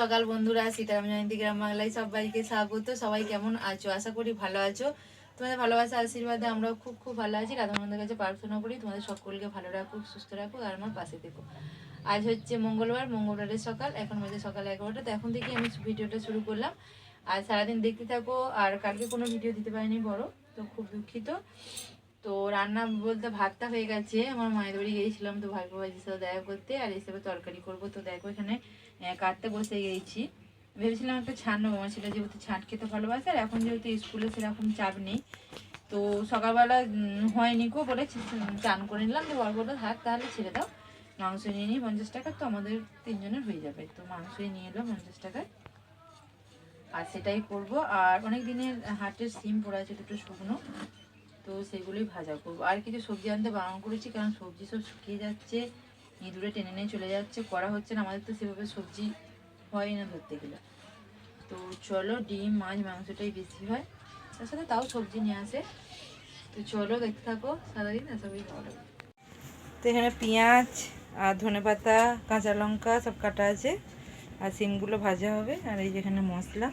সকাল বন্ধুরা, সীতারাম জয়ন্তী গ্রাম বাংলায় সবাইকে স্বাগত। সবাই কেমন আছো? আশা করি ভালো আছো। তোমাদের ভালোবাসা আশীর্বাদে আমরাও খুব খুব ভালো আছি। রাধানন্দের কাছে প্রার্থনা করি তোমাদের সকলকে ভালো রাখুক, সুস্থ রাখুক আর আমার পাশে থেকো। আজ হচ্ছে মঙ্গলবারের সকাল, এখন বাজে সকাল 11টা। তো এখন থেকে আমি ভিডিওটা শুরু করলাম। আর সারাদিন দেখতে থাকো। আর কালকে কোনো ভিডিও দিতে পারিনি বড়, তো খুব দুঃখিত। তো রান্না বলতে ভাতটা হয়ে গেছে, আমার মায়ের বাড়ি গিয়েছিলাম তো ভাইপো ভাইজির সাথে দেখা করতে, আর হিসেবে তরকারি করবো। তো দেখো এখানে কাটতে বসে গেছি। ভেবেছিলাম একটা ছাড় নেবো, আমার ছেলে যেহেতু ছাট খেতে ভালোবাসে, আর এখন যেহেতু স্কুলে সেরকম চাপ নেই, তো সকালবেলা হয়নি কো বলে চান করে নিলাম। তো বলবো থাক তাহলে ছেড়ে দাও, মাংস নিয়ে নিই 50 টাকা, তো আমাদের 3 জনের হয়ে যাবে। তো মাংসই নিয়ে এলো 50 টাকায়, আর সেটাই করব। আর অনেক দিনের হাটের সিম পড়ে আছে দুটো শুকনো, তো সেগুলোই ভাজা করবো। আর কিছু সবজি আনতে বারণ করেছি, কারণ সবজি সব শুকিয়ে যাচ্ছে, ইঁদুরে টেনে নিয়ে চলে যাচ্ছে, করা হচ্ছে না। আমাদের তো সেভাবে সবজি হয় না ধরতে গেলে। তো চলো, ডিম মাছ মাংসটাই বেশি হয়, তার সাথে তাও সবজি নিয়ে আসে। তো চলো দেখতে থাকো, সারাদিন এসবই ভালো লাগে। তো এখানে পেঁয়াজ আর ধনেপাতা কাঁচা লঙ্কা সব কাটা আছে, আর সিমগুলো ভাজা হবে। আর এই যেখানে মশলা,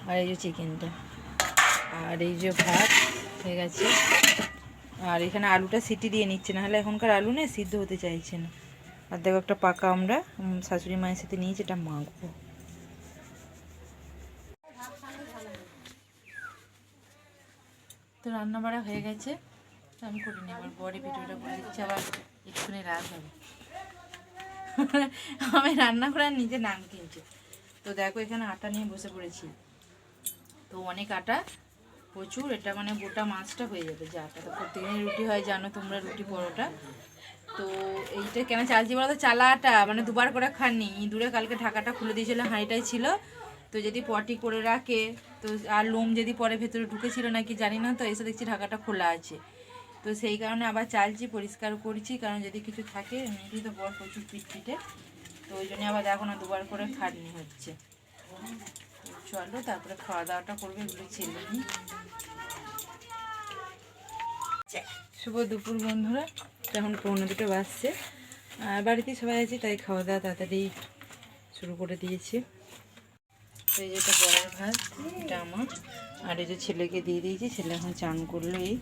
আর এই যে চিকেনটা, আর এই যে ভাত হয়ে গেছে। আর এখানে আলুটা সিটি দিয়ে নিচ্ছে, না হলে এখনকার আলু না সিদ্ধ হতে চাইছে না। আর দেখো একটা পাকা আমরা শাশুড়ি মায়ের সাথে নিয়েছি, এটা মাখবো। তো রান্না বাড়া হয়ে গেছে, তো আমি করিনি, আমার বড়ি ভিডিওটা করে দিচ্ছে, আবার একটুখানি রাত হবে। আমি রান্না করে নিজে নাম কিনছি। তো দেখো এখানে আটা নিয়ে বসে পড়েছি, তো অনেক আটা, প্রচুর। এটা মানে গোটা মাছটা হয়ে যাবে যে আটা। তো প্রত্যেকদিন রুটি হয় জানো তোমরা, রুটি পরোটা। তো এইটা কেন চালছি বলো তো, চালা আটা মানে দুবার করে খাননি। ইঁদুরে কালকে ঢাকাটা খুলে দিয়েছিল, হাঁড়িটাই ছিল, তো যদি পটি করে রাখে তো, আর লোম যদি পরে ভেতরে ঢুকেছিল নাকি জানি না, তো এসে দেখছি ঢাকাটা খোলা আছে। তো সেই কারণে আবার চালছি, পরিষ্কার করছি, কারণ যদি কিছু থাকে। এমনিতেই তো বড় প্রচুর পিটপিটে, তো ওই জন্য আবার দেখো না দুবার করে খাটনি হচ্ছে। চলো তারপরে খাওয়া দাওয়াটা করবে, এগুলো ছেলে নিই। শুভ দুপুর বন্ধুরা, এখন 1:45 বাজছে। আর বাড়িতে সবাই আছি, তাই খাওয়া দাওয়া তাড়াতাড়ি শুরু করে দিয়েছি। তো এই যেটা বড়ার ভাত, এটা আমার, আর এই যে ছেলেকে দিয়ে দিয়েছি, ছেলে এখন চান করলো, এই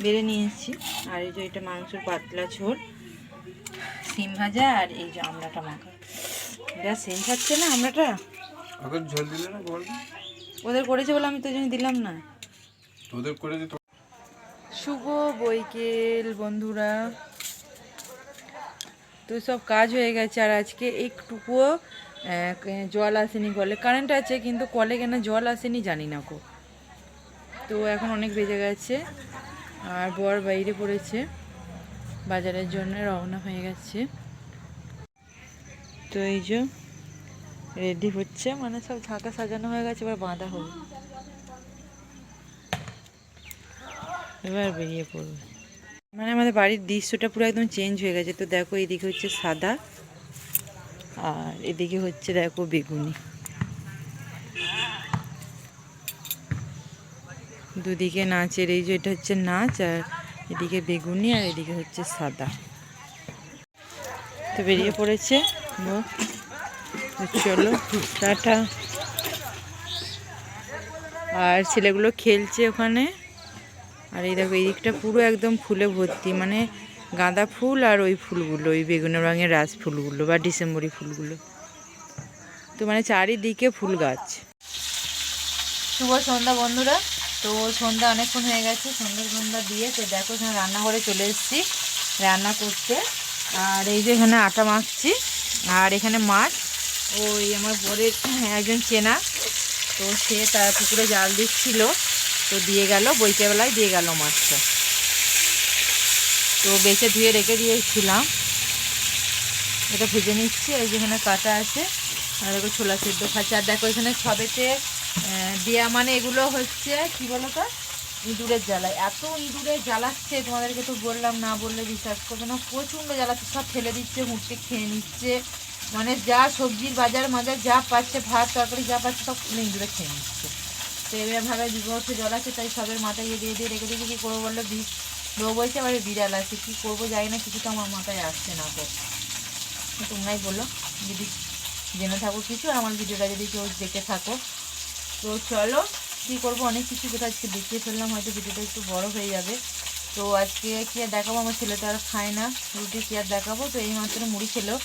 বেড়ে নিয়েছি। আর এই যে এটা মাংসের পাতলা ঝোল, সিম ভাজা, আর এই যে আমড়াটা মাখা। যা সেন্ট খাচ্ছে না আমড়াটা, ঝোল দিলে না বল, ওদের করেছে বলে আমি তো জন্য দিলাম না। ওদের করে দিত। শুভ বৈকেল বন্ধুরা, তো সব কাজ হয়ে গেছে। আর আজকে একটুকুও জল আসেনি কলে, কারেন্ট আছে কিন্তু কলে কেন জল আসেনি জানি না কো। তো এখন অনেক বেজে গেছে, আর বর বাইরে পড়েছে, বাজারের জন্য রওনা হয়ে গেছে। তো এই যে রেডি হচ্ছে, মানে সব ঢাকা সাজানো হয়ে গেছে, এবার বাঁধা হবে, এবার বেরিয়ে পড়বে। মানে আমাদের বাড়ির দৃশ্যটা পুরো একদম চেঞ্জ হয়ে গেছে। তো দেখো এদিকে হচ্ছে সাদা, আর এদিকে হচ্ছে দেখো বেগুনি, দুদিকে নাচের। এই যে এটা হচ্ছে নাচ, আর এদিকে বেগুনি, আর এদিকে হচ্ছে সাদা। তো বেরিয়ে পড়েছে, চলো টাটা। আর ছেলেগুলো খেলছে ওখানে। আর এই দেখো এই দিকটা পুরো একদম ফুলে ভর্তি, মানে গাঁদা ফুল আর ওই ফুলগুলো, ওই বেগুনি রঙের রাজ ফুলগুলো বা ডিসেম্বরি ফুলগুলো, তো মানে চারিদিকে ফুল গাছ। শুভ সন্ধ্যা বন্ধুরা, তো সন্ধ্যা অনেকক্ষণ হয়ে গেছে, সন্ধ্যা দিয়ে তো দেখো এখানে রান্নাঘরে চলে এসেছি রান্না করতে। আর এই যে এখানে আটা মাখছি, আর এখানে মাছ ওই আমার বরের একজন চেনা, তো সে তার পুকুরে জাল দিচ্ছিল, তো দিয়ে গেল, বৈকেলবেলায় দিয়ে গেল মাছটা, তো বেছে ধুয়ে রেখে দিয়েছিলাম। এটা ভেজে নিচ্ছি, এই যেখানে কাটা আছে, আর দেখো ছোলা সেদ্ধ খাচ্ছে। আর দেখো এখানে সবেতে দেয়া, মানে এগুলো হচ্ছে কি বলো তো, ইঁদুরের জ্বালায়। এত ইঁদুরে জ্বালাচ্ছে, তোমাদেরকে তো বললাম, না বললে বিশ্বাস করবে না, প্রচণ্ড জ্বালাচ্ছে, সব ফেলে দিচ্ছে, মুখে খেয়ে নিচ্ছে, মানে যা সবজির বাজার মাজার যা পাচ্ছে, ভাত তরকারি যা পাচ্ছে সব ইঁদুরে খেয়ে নিচ্ছে। তো এবার ভাবে বিভর্ষে জল আছে, তাই সবের মাথায় দিয়ে দিয়ে রেখে দিয়েছি। কী করবো বললো, বউ বলছে আবার বিড়াল আছে, কী করবো জানি না, কিছু তো আমার মাথায় আসছে না। তো তোমরাই বলো, যদি জেনে থাকো কিছু, আর আমার ভিডিওটা যদি কেউ দেখে থাকো। তো চলো কী করবো, অনেক কিছু কথা আজকে দেখিয়ে ফেললাম, হয়তো ভিডিওটা একটু বড় হয়ে যাবে। তো আজকে কী আর দেখাবো, আমার ছেলে তো আর খায় না রুটি, কী আর দেখাবো। তো এই মাত্র মুড়ি খেলো,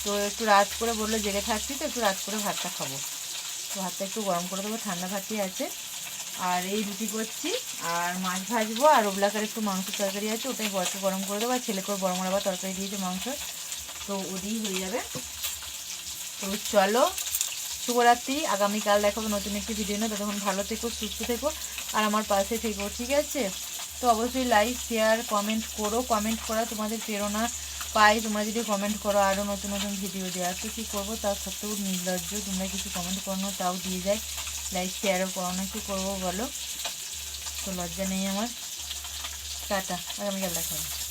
তো একটু রাত করে বললো জেগে থাকছি, তো একটু রাত করে ভাতটা খাবো। তো ভাতটা একটু গরম করে দেবো, ঠান্ডা ভাতই আছে। আর এই রুটি করছি, আর মাছ ভাজবো, আর ওবলাকার একটু মাংস তরকারি আছে, ওটাই বরকে গরম করে দেবো। আর ছেলেকে গরম আবার তরকারি দিয়েছে মাংস, তো ওদিই হয়ে যাবে। তো চলো, শুভরাত্রি। আগামীকাল দেখাবো নতুন একটি ভিডিও নিয়ে। ততক্ষণ ভালো থেকো, সুস্থ থেকো, আর আমার পাশে থেকো, ঠিক আছে? তো অবশ্যই লাইক, শেয়ার, কমেন্ট করো। কমেন্ট করা তোমাদের প্রেরণা পাই, তোমরা যদি কমেন্ট করো আরও নতুন নতুন ভিডিও দেওয়ার। তো কী করবো, তার সত্ত্বেও নির্লজ্জ, তোমরা কিছু কমেন্ট করো না, তাও দিয়ে যায়। লাইক শেয়ারও করো না, কী করবো বলো? তো লজ্জা নেই আমার। টাটা, আগামীকাল দেখাবো।